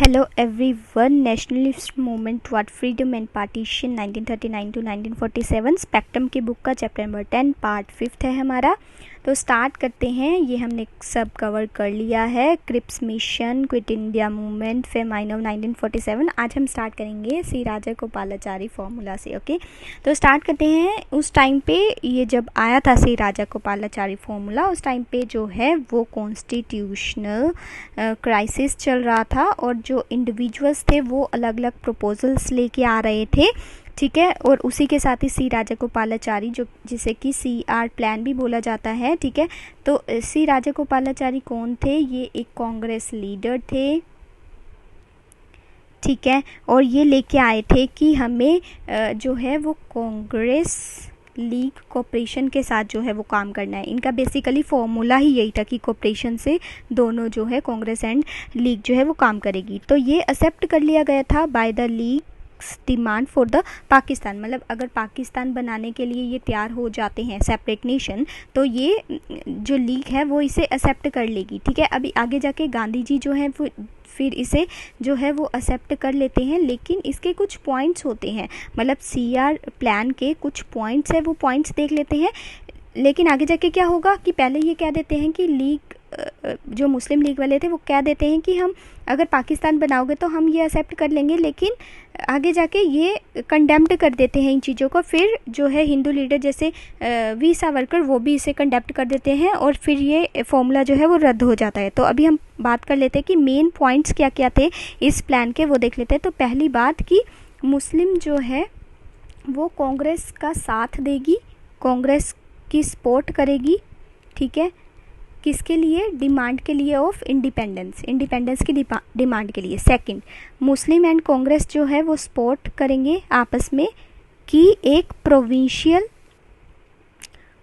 Hello everyone. Nationalist movement toward freedom and partition 1939 to 1947 spectrum की book का chapter number 10 part 5 है हमारा। तो स्टार्ट करते हैं। ये हमने सब कवर कर लिया है। Cripps Mission, Quit India Movement, famine of 1947। आज हम स्टार्ट करेंगे सी राजागोपालाचारी फॉर्मूला से। ओके, तो स्टार्ट करते हैं। उस टाइम पे ये जब आया था सी राजागोपालाचारी फॉर्मूला, उस टाइम पे जो है वो कॉन्स्टिट्यूशनल क्राइसिस चल रहा था और जो इंडिविजुअल्स थे वो अलग अलग प्रपोजल्स लेके आ रहे थे। ठीक है, और उसी के साथ ही सी राजागोपालाचारी जो जिसे कि CR प्लान भी बोला जाता है। ठीक है, तो सी राजागोपालाचारी कौन थे? ये एक कांग्रेस लीडर थे। ठीक है, और ये लेके आए थे कि हमें जो है वो कांग्रेस लीग कोऑपरेशन के साथ जो है वो काम करना है। इनका बेसिकली फॉर्मूला ही यही था कि कोऑपरेशन से दोनों जो है कांग्रेस एंड लीग जो है वो काम करेगी। तो ये एक्सेप्ट कर लिया गया था by the league demand for the Pakistan. मतलब अगर पाकिस्तान बनाने के लिए ये तैयार हो जाते हैं सेपरेट नेशन, तो ये जो लीग है वो इसे एक्सेप्ट कर लेगी। ठीक है, अभी आगे जाके गांधी जी जो है वो फिर इसे जो है वो एक्सेप्ट कर लेते हैं, लेकिन इसके कुछ पॉइंट्स होते हैं। मतलब CR प्लान के कुछ पॉइंट्स है, वो पॉइंट्स देख लेते हैं। लेकिन आगे जाके क्या होगा कि पहले ये कह देते हैं कि लीग जो मुस्लिम लीग वाले थे वो कह देते हैं कि हम अगर पाकिस्तान बनाओगे तो हम ये एक्सेप्ट कर लेंगे, लेकिन आगे जाके ये कंडेम्ड कर देते हैं इन चीज़ों को। फिर जो है हिंदू लीडर जैसे वी सावरकर वो भी इसे कंडेम्ड कर देते हैं और फिर ये फॉर्मूला जो है वो रद्द हो जाता है। तो अभी हम बात कर लेते हैं कि मेन पॉइंट्स क्या क्या थे इस प्लान के, वो देख लेते हैं। तो पहली बात कि मुस्लिम जो है वो कांग्रेस का साथ देगी, कांग्रेस की सपोर्ट करेगी। ठीक है, किसके लिए? डिमांड के लिए ऑफ इंडिपेंडेंस की डिमांड के लिए। सेकंड, मुस्लिम एंड कांग्रेस जो है वो सपोर्ट करेंगे आपस में कि एक प्रोविंशियल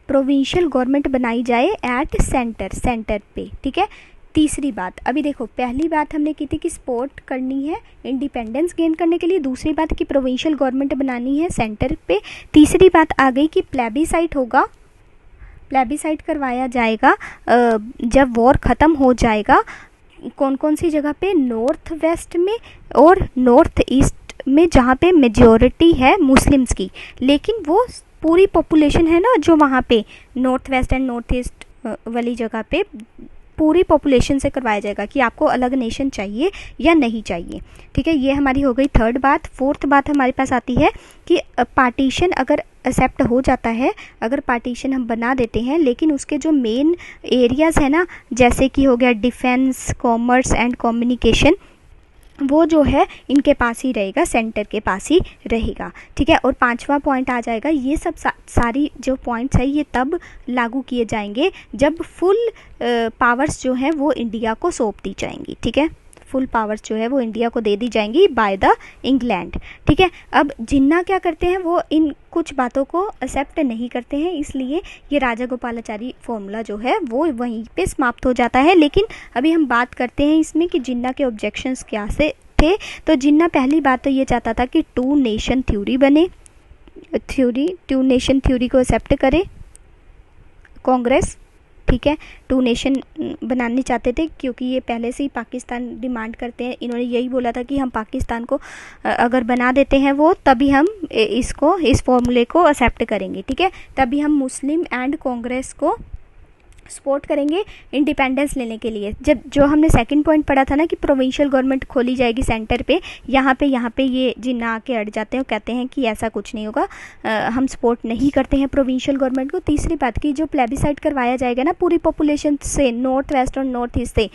गवर्नमेंट बनाई जाए एट सेंटर पे। ठीक है, तीसरी बात, अभी देखो पहली बात हमने की थी कि सपोर्ट करनी है इंडिपेंडेंस गेन करने के लिए, दूसरी बात कि प्रोविंशियल गवर्नमेंट बनानी है सेंटर पे, तीसरी बात आ गई कि प्लेबिसाइट होगा, प्लेबिसाइट करवाया जाएगा जब वॉर ख़त्म हो जाएगा। कौन कौन सी जगह पे? नॉर्थ वेस्ट में और नॉर्थ ईस्ट में, जहाँ पे मेजॉरिटी है मुस्लिम्स की, लेकिन वो पूरी पॉपुलेशन है ना जो वहाँ पे north west and north east वाली जगह पे पूरी पॉपुलेशन से करवाया जाएगा कि आपको अलग नेशन चाहिए या नहीं चाहिए। ठीक है, ये हमारी हो गई थर्ड बात। फोर्थ बात हमारे पास आती है कि पार्टीशन अगर एक्सेप्ट हो जाता है, अगर पार्टीशन हम बना देते हैं, लेकिन उसके जो मेन एरियाज़ है ना, जैसे कि हो गया डिफेंस, कॉमर्स एंड कम्युनिकेशन, वो जो है इनके पास ही रहेगा, सेंटर के पास ही रहेगा। ठीक है, और पांचवा पॉइंट आ जाएगा, ये सब सारी जो पॉइंट्स है ये तब लागू किए जाएंगे जब फुल पावर्स जो है वो इंडिया को सौंप दी जाएंगी। ठीक है, फुल पावर्स जो है वो इंडिया को दे दी जाएंगी बाय द इंग्लैंड। ठीक है, अब जिन्ना क्या करते हैं, वो इन कुछ बातों को एक्सेप्ट नहीं करते हैं, इसलिए ये राजागोपालाचारी फॉर्मूला जो है वो वहीं पे समाप्त हो जाता है। लेकिन अभी हम बात करते हैं इसमें कि जिन्ना के ऑब्जेक्शंस क्या से थे। तो जिन्ना पहली बात तो ये चाहता था कि टू नेशन थ्योरी बने, टू नेशन थ्योरी को एक्सेप्ट करे कांग्रेस। ठीक है, टू नेशन बनाने चाहते थे क्योंकि ये पहले से ही पाकिस्तान डिमांड करते हैं। इन्होंने यही बोला था कि हम पाकिस्तान को अगर बना देते हैं वो, तभी हम इस फॉर्मूले को एक्सेप्ट करेंगे। ठीक है, तभी हम मुस्लिम एंड कांग्रेस को सपोर्ट करेंगे इंडिपेंडेंस लेने के लिए। जब जो हमने सेकंड पॉइंट पढ़ा था ना कि प्रोविंशियल गवर्नमेंट खोली जाएगी सेंटर पे, यहाँ पे ये जिन्ना आके अड़ जाते हैं, कहते हैं कि ऐसा कुछ नहीं होगा, हम सपोर्ट नहीं करते हैं प्रोविंशियल गवर्नमेंट को। तीसरी बात की जो प्लेबिसाइट करवाया जाएगा ना पूरी पॉपुलेशन से, नॉर्थ वेस्ट और नॉर्थ ईस्ट से,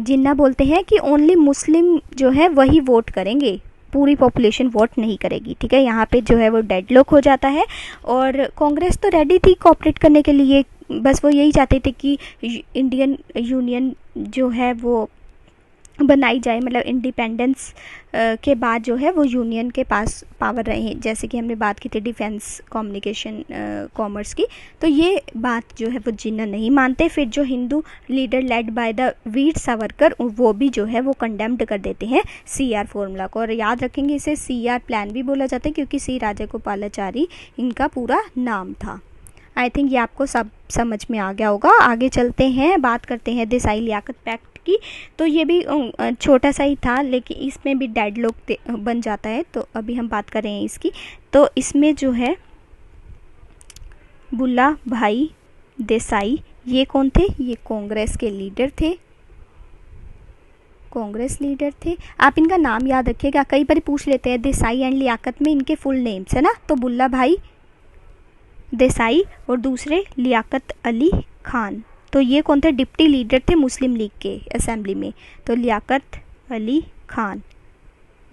जिन्ना बोलते हैं कि ओनली मुस्लिम जो है वही वोट करेंगे, पूरी पॉपुलेशन वोट नहीं करेगी। ठीक है, यहाँ पे जो है वो डेडलॉक हो जाता है। और कांग्रेस तो रेडी थी कोऑपरेट करने के लिए, बस वो यही चाहते थे कि इंडियन यूनियन जो है वो बनाई जाए, मतलब इंडिपेंडेंस के बाद जो है वो यूनियन के पास पावर रहे, जैसे कि हमने बात की थी डिफेंस, कम्युनिकेशन, कॉमर्स की। तो ये बात जो है वो जिन्ना नहीं मानते। फिर जो Hindu leader led by the Veer Savarkar, वो भी जो है वो कंडेम्ड कर देते हैं CR फॉर्मूला को। और याद रखेंगे इसे CR प्लान भी बोला जाता है क्योंकि सी राजागोपालाचारी इनका पूरा नाम था। आई थिंक ये आपको सब समझ में आ गया होगा। आगे चलते हैं, बात करते हैं देसाई लियाकत पैक्ट की, तो ये भी छोटा सा ही था, लेकिन इसमें भी डेडलॉक बन जाता है। तो अभी हम बात कर रहे हैं इसकी। तो इसमें जो है बुल्ला भाई देसाई, ये कौन थे? ये कांग्रेस के लीडर थे, कांग्रेस लीडर थे। आप इनका नाम याद रखिएगा, कई बार पूछ लेते हैं देसाई एंड लियाकत में इनके फुल नेम्स है ना। तो बुल्ला भाई देसाई और दूसरे लियाकत अली खान। तो ये कौन थे? डिप्टी लीडर थे मुस्लिम लीग के असेंबली में। तो लियाकत अली खान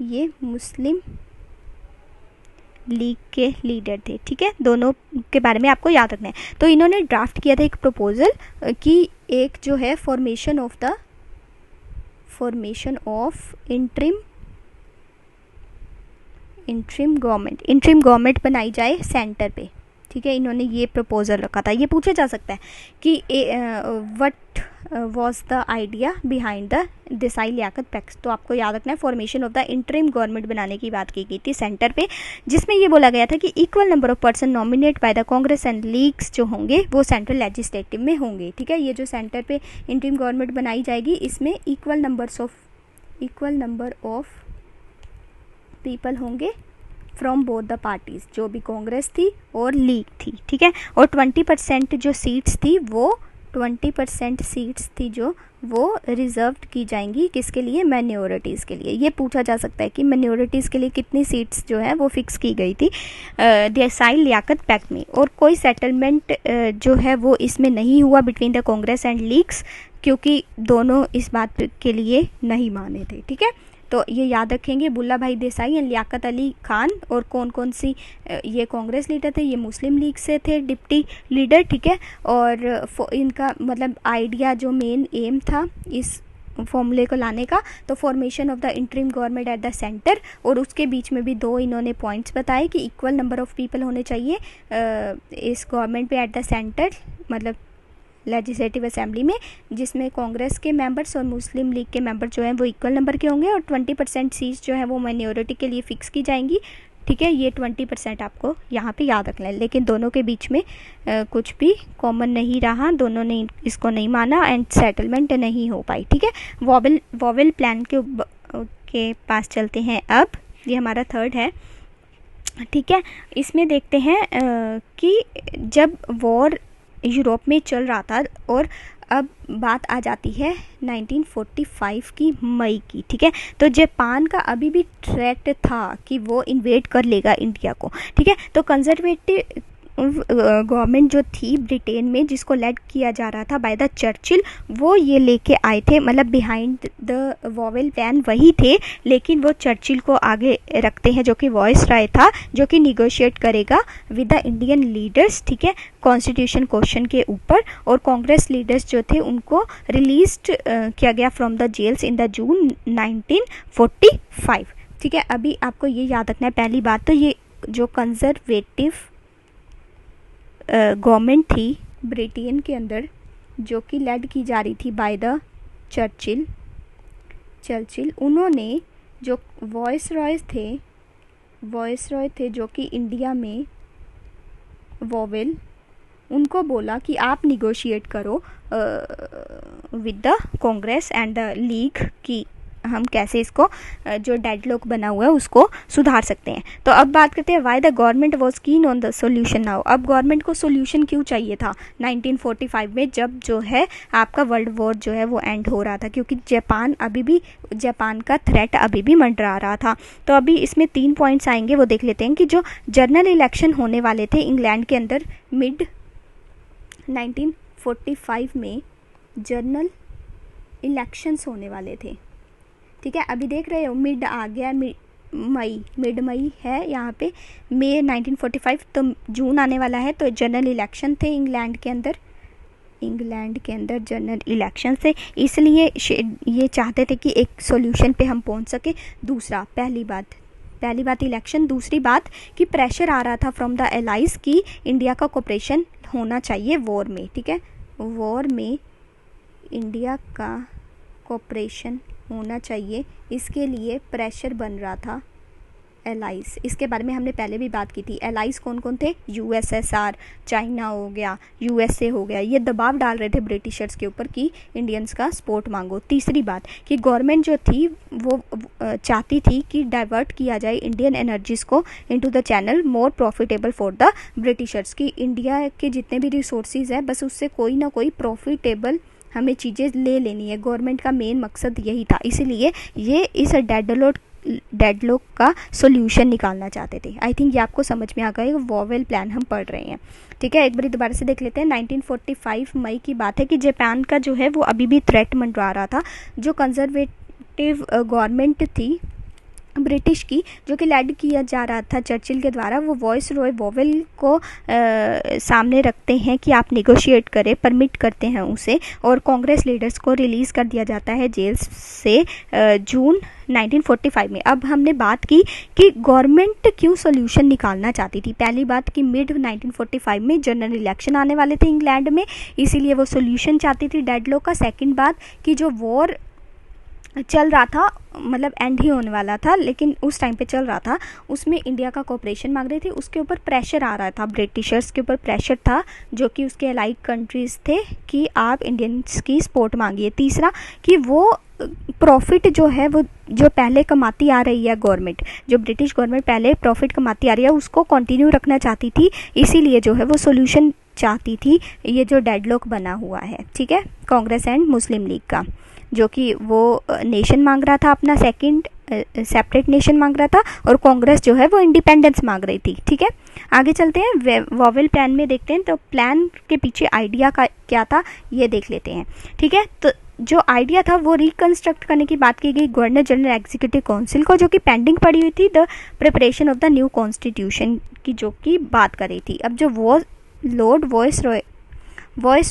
ये मुस्लिम लीग के लीडर थे, ठीक है। दोनों के बारे में आपको याद रखना है। तो इन्होंने ड्राफ्ट किया था एक प्रपोजल कि एक जो है फॉर्मेशन ऑफ इंटरिम गवर्नमेंट बनाई जाए सेंटर पे, ठीक है। इन्होंने ये प्रपोजल रखा था। ये पूछा जा सकता है कि what was the idea behind the Desai Liaquat pact. तो आपको याद रखना है formation of the interim government बनाने की बात की गई थी सेंटर पे, जिसमें ये बोला गया था कि equal number of person nominate by the Congress and leagues जो होंगे वो सेंट्रल लेजिस्लेटिव में होंगे, ठीक है। ये जो सेंटर पे इंटरिम गवर्नमेंट बनाई जाएगी इसमें इक्वल नंबर ऑफ पीपल होंगे फ्रॉम बोथ द पार्टीज, जो भी कांग्रेस थी और लीग थी, ठीक है। और 20% जो सीट्स थी वो रिजर्व्ड की जाएंगी, किसके लिए? माइनॉरिटीज़ के लिए। ये पूछा जा सकता है कि माइनॉरिटीज़ के लिए कितनी सीट्स जो है वो फिक्स की गई थी देसाई लियाकत पैक्ट में। और कोई सेटलमेंट जो है वो इसमें नहीं हुआ between the Congress and leagues, क्योंकि दोनों इस बात के लिए नहीं माने थे, ठीक है। तो ये याद रखेंगे, बुल्ला भाई देसाई एंड लियाकत अली खान। और कौन कौन सी? ये कांग्रेस लीडर थे, ये मुस्लिम लीग से थे डिप्टी लीडर, ठीक है। और इनका मतलब आइडिया जो मेन एम था इस फॉर्मूले को लाने का, तो formation of the interim government at the centre. और उसके बीच में भी दो इन्होंने पॉइंट्स बताए कि इक्वल नंबर ऑफ पीपल होने चाहिए इस गवर्नमेंट पे एट द सेंटर, मतलब लेजिस्लेटिव असेंबली में, जिसमें कांग्रेस के मेंबर्स और मुस्लिम लीग के मेंबर जो हैं वो इक्वल नंबर के होंगे। और 20% सीट्स जो है वो माइनॉरिटी के लिए फिक्स की जाएंगी, ठीक है। ये 20% आपको यहाँ पे याद रखना है। लेकिन दोनों के बीच में कुछ भी कॉमन नहीं रहा, दोनों ने इसको नहीं माना एंड सेटलमेंट नहीं हो पाई, ठीक है। वॉवेल प्लान के पास चलते हैं अब। ये हमारा थर्ड है, ठीक है। इसमें देखते हैं कि जब वॉर यूरोप में चल रहा था और अब बात आ जाती है 1945 की मई की, ठीक है। तो जापान का अभी भी थ्रेट था कि वो इन्वेड कर लेगा इंडिया को, ठीक है। तो कंजर्वेटिव गवर्नमेंट जो थी ब्रिटेन में, जिसको लेड किया जा रहा था बाय द चर्चिल, वो ये लेके आए थे, मतलब बिहाइंड द वॉवेल प्लान वही थे, लेकिन वो चर्चिल को आगे रखते हैं, जो कि वॉइस राय था, जो कि निगोशिएट करेगा विद द इंडियन लीडर्स, ठीक है, कॉन्स्टिट्यूशन क्वेश्चन के ऊपर। और कांग्रेस लीडर्स जो थे उनको रिलीज किया गया from the jails in the June 1945, ठीक है। अभी आपको ये याद रखना है, पहली बात तो ये जो कंजर्वेटिव गवर्नमेंट थी ब्रिटेन के अंदर, जो कि लेड की जा रही थी बाय द चर्चिल, उन्होंने जो वॉइस रॉय थे जो कि इंडिया में वॉवेल, उनको बोला कि आप निगोशिएट करो with the Congress and the league की हम कैसे इसको जो डेडलॉक बना हुआ है उसको सुधार सकते हैं। तो अब बात करते हैं why the government was keen on the solution now. अब गवर्नमेंट को सॉल्यूशन क्यों चाहिए था 1945 में, जब जो है आपका वर्ल्ड वॉर जो है वो एंड हो रहा था, क्योंकि जापान का थ्रेट अभी भी मंडरा रहा था। तो अभी इसमें 3 पॉइंट्स आएंगे, वो देख लेते हैं कि जो जनरल इलेक्शन होने वाले थे इंग्लैंड के अंदर मिड 1945 में जनरल इलेक्शंस होने वाले थे, ठीक है। अभी देख रहे हो मिड आ गया, मिड मई है यहाँ पे, मई 1945, तो जून आने वाला है। तो जनरल इलेक्शन थे इंग्लैंड के अंदर जनरल इलेक्शन से, इसलिए ये चाहते थे कि एक सॉल्यूशन पे हम पहुँच सके। दूसरा, पहली बात इलेक्शन, दूसरी बात कि प्रेशर आ रहा था फ्रॉम द एलाइज कि इंडिया का कोऑपरेशन होना चाहिए वॉर में, ठीक है। वॉर में इंडिया का कोऑपरेशन होना चाहिए, इसके लिए प्रेशर बन रहा था एलाइज, इसके बारे में हमने पहले भी बात की थी। एलाइज कौन कौन थे? यूएसएसआर, चाइना हो गया, यूएसए हो गया, ये दबाव डाल रहे थे ब्रिटिशर्स के ऊपर कि इंडियंस का सपोर्ट मांगो। तीसरी बात कि गवर्नमेंट जो थी वो चाहती थी कि डाइवर्ट किया जाए इंडियन एनर्जीज़ को into the channel more profitable for the Britishers, कि इंडिया के जितने भी रिसोर्सेज है बस उससे कोई ना कोई प्रॉफिटेबल हमें चीज़ें ले लेनी है। गवर्नमेंट का मेन मकसद यही था, इसीलिए ये इस डेडलॉक का सॉल्यूशन निकालना चाहते थे। आई थिंक ये आपको समझ में आ गया, वॉवेल प्लान हम पढ़ रहे हैं, ठीक है। एक बार दोबारा से देख लेते हैं। 1945 मई की बात है कि जापान का जो है वो अभी भी थ्रेट मंडरा रहा था। जो कंजर्वेटिव गवर्नमेंट थी ब्रिटिश की, जो कि लेड किया जा रहा था चर्चिल के द्वारा, वो वॉइस रॉय वॉवेल को सामने रखते हैं कि आप निगोशिएट करें, परमिट करते हैं उसे, और कांग्रेस लीडर्स को रिलीज़ कर दिया जाता है जेल से जून 1945 में। अब हमने बात की कि गवर्नमेंट क्यों सोल्यूशन निकालना चाहती थी। पहली बात कि मिड 1945 में जनरल इलेक्शन आने वाले थे इंग्लैंड में, इसीलिए वो सोल्यूशन चाहती थी डेडलॉक का। सेकंड बात कि जो वॉर चल रहा था, मतलब एंड ही होने वाला था लेकिन उस टाइम पे चल रहा था, उसमें इंडिया का कोऑपरेशन मांग रही थी, उसके ऊपर प्रेशर आ रहा था, ब्रिटिशर्स के ऊपर प्रेशर था जो कि उसके अलाइड कंट्रीज़ थे कि आप इंडियंस की सपोर्ट मांगिए। तीसरा कि वो प्रॉफिट जो है वो जो पहले कमाती आ रही है गवर्नमेंट, जो ब्रिटिश गवर्नमेंट पहले प्रॉफिट कमाती आ रही है उसको कंटिन्यू रखना चाहती थी, इसीलिए जो है वो सोल्यूशन चाहती थी ये जो डेडलॉक बना हुआ है, ठीक है, कांग्रेस एंड मुस्लिम लीग का, जो कि वो नेशन मांग रहा था अपना, सेकंड सेपरेट नेशन मांग रहा था, और कांग्रेस जो है वो इंडिपेंडेंस मांग रही थी, ठीक है। आगे चलते हैं, वॉवेल प्लान में देखते हैं। तो प्लान के पीछे आइडिया का क्या था ये देख लेते हैं, ठीक है। तो जो आइडिया था वो रिकंस्ट्रक्ट करने की बात की गई गवर्नर जनरल एग्जीक्यूटिव काउंसिल को, जो कि पेंडिंग पड़ी हुई थी the preparation of the new constitution की, जो कि बात कर रही थी। अब जो वो Lord voice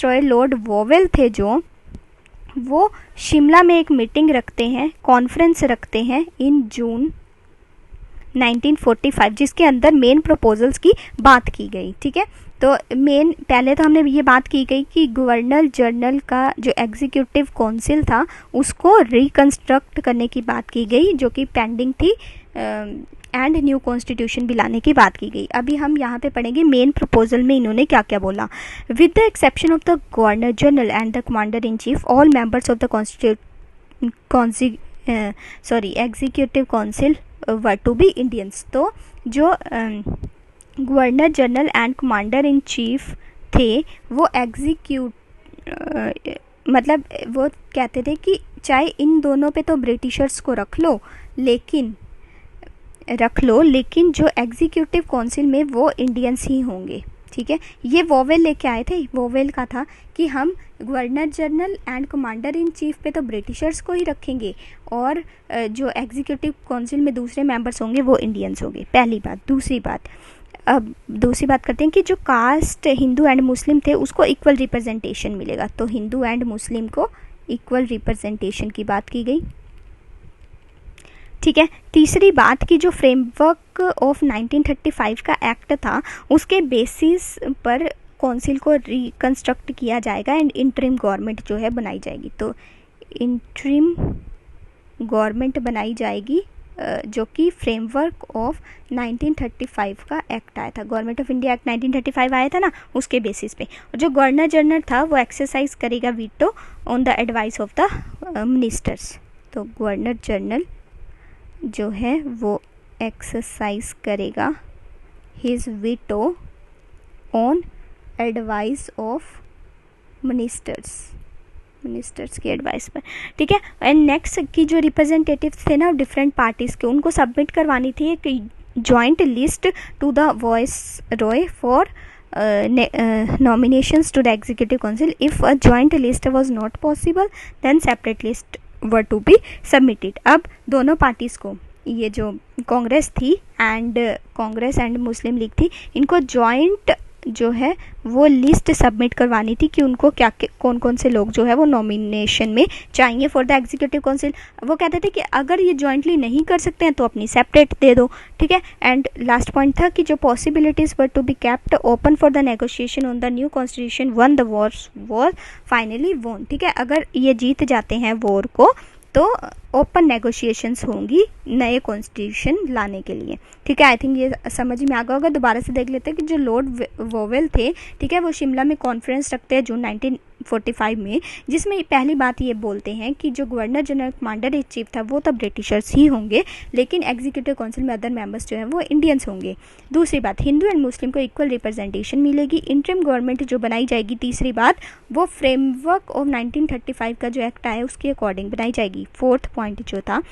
Roy Lord vowel थे, जो वो शिमला में एक मीटिंग रखते हैं, कॉन्फ्रेंस रखते हैं इन जून 1945, जिसके अंदर मेन प्रपोजल्स की बात की गई, ठीक है। तो मेन पहले तो हमने ये बात की गई कि गवर्नर जनरल का जो एग्जीक्यूटिव काउंसिल था उसको रिकंस्ट्रक्ट करने की बात की गई, जो कि पेंडिंग थी, एंड न्यू कॉन्स्टिट्यूशन भी लाने की बात की गई। अभी हम यहाँ पे पढ़ेंगे मेन प्रपोजल में इन्होंने क्या क्या बोला। With the exception of the governor general and the commander in chief, all members of the executive council were to be Indians. तो जो governor general and commander in chief थे वो मतलब वो कहते थे कि चाहे इन दोनों पे तो ब्रिटिशर्स को रख लो, लेकिन जो एग्जीक्यूटिव काउंसिल में वो इंडियंस ही होंगे, ठीक है। ये वॉवेल लेके आए थे, वॉवेल का था कि हम governor general and commander in chief पे तो ब्रिटिशर्स को ही रखेंगे, और जो एग्जीक्यूटिव काउंसिल में दूसरे मेंबर्स होंगे वो इंडियंस होंगे, पहली बात। दूसरी बात करते हैं कि जो कास्ट हिंदू एंड मुस्लिम थे उसको इक्वल रिप्रेजेंटेशन मिलेगा, तो हिंदू एंड मुस्लिम को इक्वल रिप्रेजेंटेशन की बात की गई, ठीक है। तीसरी बात कि जो फ्रेमवर्क ऑफ 1935 का एक्ट था उसके बेसिस पर काउंसिल को रिकंस्ट्रक्ट किया जाएगा एंड इंटरिम गवर्नमेंट जो है बनाई जाएगी। तो इंटरिम गवर्नमेंट बनाई जाएगी, जो कि फ्रेमवर्क ऑफ 1935 का एक्ट आया था, गवर्नमेंट ऑफ इंडिया एक्ट 1935 आया था ना, उसके बेसिस पे। और जो गवर्नर जनरल था वो एक्सरसाइज करेगा veto on the advice of the ministers. तो गवर्नर जनरल जो है वो एक्सरसाइज करेगा his veto on advice of ministers की एडवाइस पर, ठीक है। एंड नेक्स्ट की जो रिप्रेजेंटेटिव्स थे ना डिफरेंट पार्टीज़ के, उनको सबमिट करवानी थी एक joint list to the viceroy for nominations to the executive council. If a joint list was not possible then separate list were to be submitted. अब दोनों पार्टीज़ को, ये जो कांग्रेस एंड मुस्लिम लीग थी, इनको जॉइंट जो है वो लिस्ट सबमिट करवानी थी कि उनको क्या कौन कौन से लोग जो है वो नॉमिनेशन में चाहिए फॉर द एग्जीक्यूटिव काउंसिल। वो कहते थे कि अगर ये जॉइंटली नहीं कर सकते हैं तो अपनी सेपरेट दे दो, ठीक है। एंड लास्ट पॉइंट था कि जो possibilities were to be kept open for the negotiation on the new constitution once the war finally won, ठीक है। अगर ये जीत जाते हैं वॉर को तो ओपन नेगोशिएशंस होंगी नए कॉन्स्टिट्यूशन लाने के लिए। ठीक है, आई थिंक ये समझ में आ गया होगा। दोबारा से देख लेते हैं कि जो लॉर्ड वोवेल थे, ठीक है, वो शिमला में कॉन्फ्रेंस रखते हैं जून 1945 में, जिसमें पहली बात ये बोलते हैं कि जो governor general commander in chief था वो तो ब्रिटिशर्स ही होंगे, लेकिन एग्जीक्यूटिव काउंसिल में अदर मेंबर्स जो हैं वो इंडियंस होंगे। दूसरी बात, हिंदू एंड मुस्लिम को इक्वल रिप्रेजेंटेशन मिलेगी। इंटरिम गवर्नमेंट जो बनाई जाएगी, तीसरी बात, वो फ्रेमवर्क ऑफ 1935 का जो एक्ट आया उसके अकॉर्डिंग बनाई जाएगी। फोर्थ पॉइंट जो था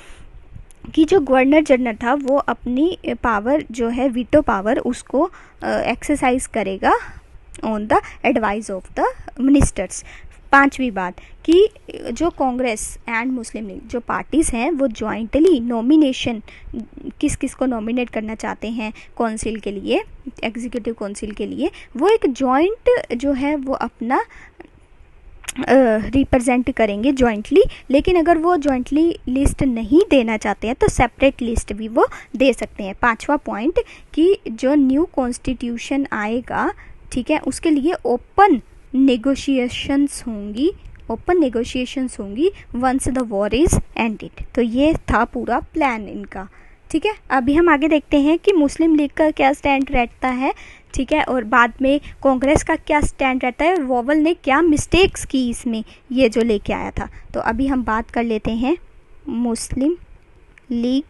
कि जो गवर्नर जनरल था वो अपनी पावर जो है वीटो पावर उसको एक्सरसाइज करेगा on the advice of the ministers. पांचवी बात कि जो कांग्रेस एंड मुस्लिम लीग जो पार्टीज़ हैं वो जॉइंटली नॉमिनेशन किस किस को नॉमिनेट करना चाहते हैं काउंसिल के लिए, एग्जीक्यूटिव काउंसिल के लिए, वो एक जॉइंट जो है वो अपना रिप्रेजेंट करेंगे जॉइंटली। लेकिन अगर वो जॉइंटली लिस्ट नहीं देना चाहते हैं तो सेपरेट लिस्ट भी वो दे सकते हैं। पांचवा पॉइंट कि जो न्यू कॉन्स्टिट्यूशन आएगा, ठीक है, उसके लिए ओपन नेगोशिएशंस होंगी once the war is ended. तो ये था पूरा प्लान इनका। ठीक है, अभी हम आगे देखते हैं कि मुस्लिम लीग का क्या स्टैंड रहता है, ठीक है, और बाद में कांग्रेस का क्या स्टैंड रहता है और वोवेल ने क्या मिस्टेक्स की इसमें ये जो लेके आया था। तो अभी हम बात कर लेते हैं मुस्लिम लीग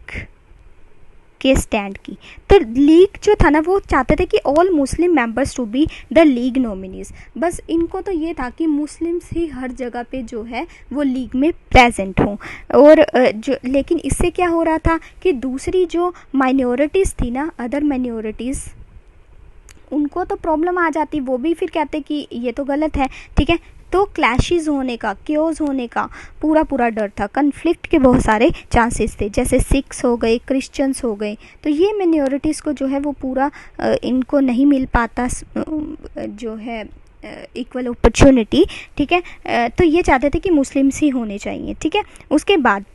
के स्टैंड की। तो लीग जो था ना वो चाहते थे कि all Muslim members to be the League nominees. बस इनको तो ये था कि मुस्लिम्स ही हर जगह पे जो है वो लीग में प्रेजेंट हों। और जो लेकिन इससे क्या हो रहा था कि दूसरी जो माइनॉरिटीज़ थी ना, अदर माइनॉरिटीज़, उनको तो प्रॉब्लम आ जाती, वो भी फिर कहते कि ये तो गलत है। ठीक है, तो क्लैशेस होने का, क्योज होने का पूरा डर था। कन्फ्लिक्ट के बहुत सारे चांसेस थे, जैसे सिख्स हो गए, क्रिश्चियंस हो गए। तो ये मिनॉरिटीज़ को जो है वो पूरा इनको नहीं मिल पाता जो है इक्वल अपॉर्चुनिटी। ठीक है, तो ये चाहते थे कि मुस्लिम्स ही होने चाहिए। ठीक है, उसके बाद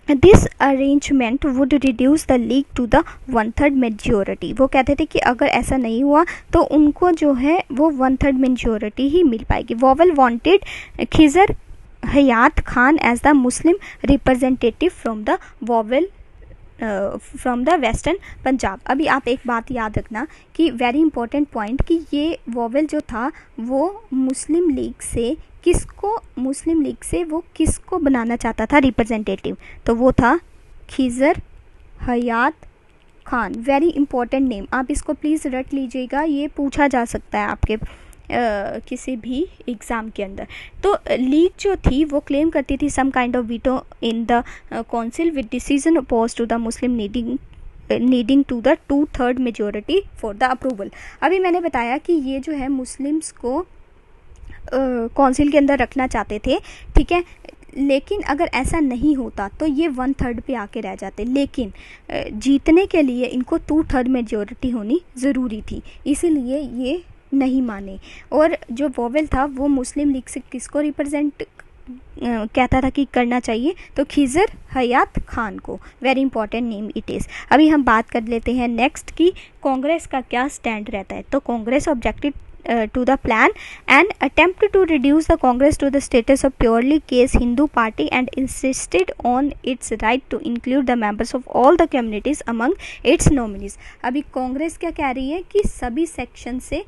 this arrangement would reduce the League to the 1/3 majority. वो कहते थे कि अगर ऐसा नहीं हुआ तो उनको जो है वो 1/3 मेजोरिटी ही मिल पाएगी। Wavell wanted Khizar Hayat Khan as the Muslim representative from the western Punjab. अभी आप एक बात याद रखना कि वेरी इंपॉर्टेंट पॉइंट कि ये वोवेल जो था वो मुस्लिम लीग से वो किसको बनाना चाहता था रिप्रेजेंटेटिव, तो वो था Khizr Hayat Khan. Very important name, आप इसको प्लीज़ रट लीजिएगा, ये पूछा जा सकता है आपके किसी भी एग्ज़ाम के अंदर। तो लीग जो थी वो क्लेम करती थी some kind of veto in the council with decision oppose to the Muslim needing to the 2/3 majority for the approval. अभी मैंने बताया कि ये जो है मुस्लिम्स को काउंसिल के अंदर रखना चाहते थे। ठीक है, लेकिन अगर ऐसा नहीं होता तो ये 1/3 पे आके रह जाते, लेकिन जीतने के लिए इनको 2/3 मेजोरिटी होनी ज़रूरी थी, इसीलिए ये नहीं माने। और जो वोवेल था वो मुस्लिम लीग से किसको रिप्रेजेंट कहता था कि करना चाहिए, तो खिजर हयात खान को। Very important name it is. अभी हम बात कर लेते हैं नेक्स्ट की कांग्रेस का क्या स्टैंड रहता है। तो Congress objected to the plan and attempted to reduce the Congress to the status of purely case Hindu party and insisted on its right to include the members of all the communities among its nominees। अभी कांग्रेस क्या कह रही है कि सभी section से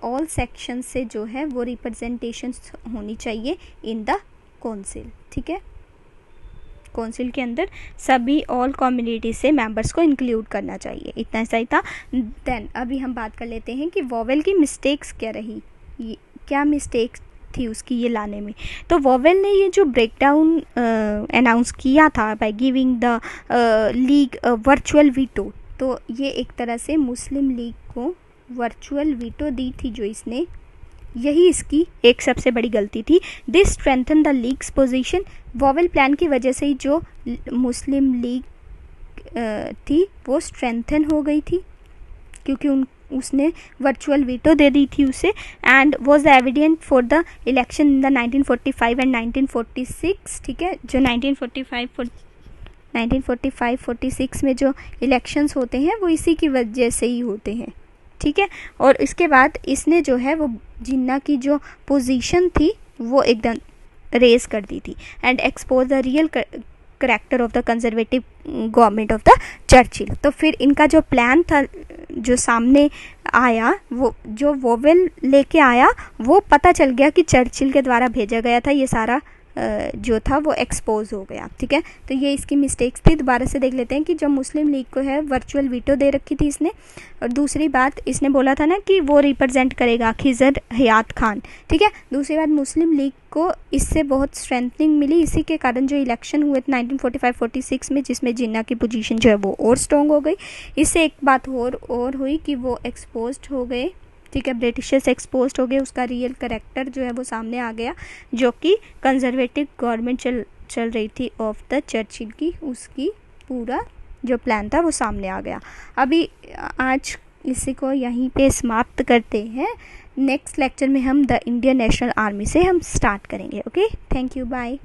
all section से जो है वो रिप्रेजेंटेशन होनी चाहिए इन द काउंसिल। ठीक है, काउंसिल के अंदर सभी ऑल कम्युनिटी से मेंबर्स को इंक्लूड करना चाहिए, इतना सही था। देन अभी हम बात कर लेते हैं कि वोवेल की मिस्टेक्स क्या रही, क्या मिस्टेक्स थी उसकी ये लाने में। तो वोवेल ने ये जो ब्रेकडाउन अनाउंस किया था by giving the league virtual veto, तो ये एक तरह से मुस्लिम लीग को वर्चुअल वीटो दी थी जो इसने, यही इसकी एक सबसे बड़ी गलती थी। This strengthen the leagues position. Vowel plan की वजह से ही जो मुस्लिम लीग थी वो स्ट्रेंथन हो गई थी, क्योंकि उसने वर्चुअल वीटो दे दी थी उसे, and was the evident for the election in the 1945 and 1946। ठीक है, जो 1945-46 में जो इलेक्शंस होते हैं वो इसी की वजह से ही होते हैं। ठीक है, और इसके बाद इसने जो है वो जिन्ना की जो पोजीशन थी वो एकदम रेज कर दी थी and expose the real character of the conservative government of the Churchill. तो फिर इनका जो प्लान था जो सामने आया, वो जो वोवेल लेके आया वो पता चल गया कि चर्चिल के द्वारा भेजा गया था, ये सारा जो था वो एक्सपोज हो गया। ठीक है, तो ये इसकी मिस्टेक्स थी। दोबारा से देख लेते हैं कि जब मुस्लिम लीग को है वर्चुअल वीटो दे रखी थी इसने, और दूसरी बात इसने बोला था ना कि वो रिप्रेजेंट करेगा खिजर हयात खान। ठीक है, दूसरी बात मुस्लिम लीग को इससे बहुत स्ट्रेंथनिंग मिली, इसी के कारण जो इलेक्शन हुए थे 1945-46 में, जिसमें जिन्ना की पोजीशन जो है वो और स्ट्रॉन्ग हो गई। इससे एक बात और हुई कि वो एक्सपोज्ड हो गए। ठीक है, ब्रिटिशर्स एक्सपोज हो गए, उसका रियल करेक्टर जो है वो सामने आ गया, जो कि कंजर्वेटिव गवर्नमेंट चल रही थी ऑफ द चर्चिल की, उसकी पूरा जो प्लान था वो सामने आ गया। अभी आज इसी को यहीं पे समाप्त करते हैं। नेक्स्ट लेक्चर में हम द इंडियन नेशनल आर्मी से हम स्टार्ट करेंगे। Okay, thank you, bye.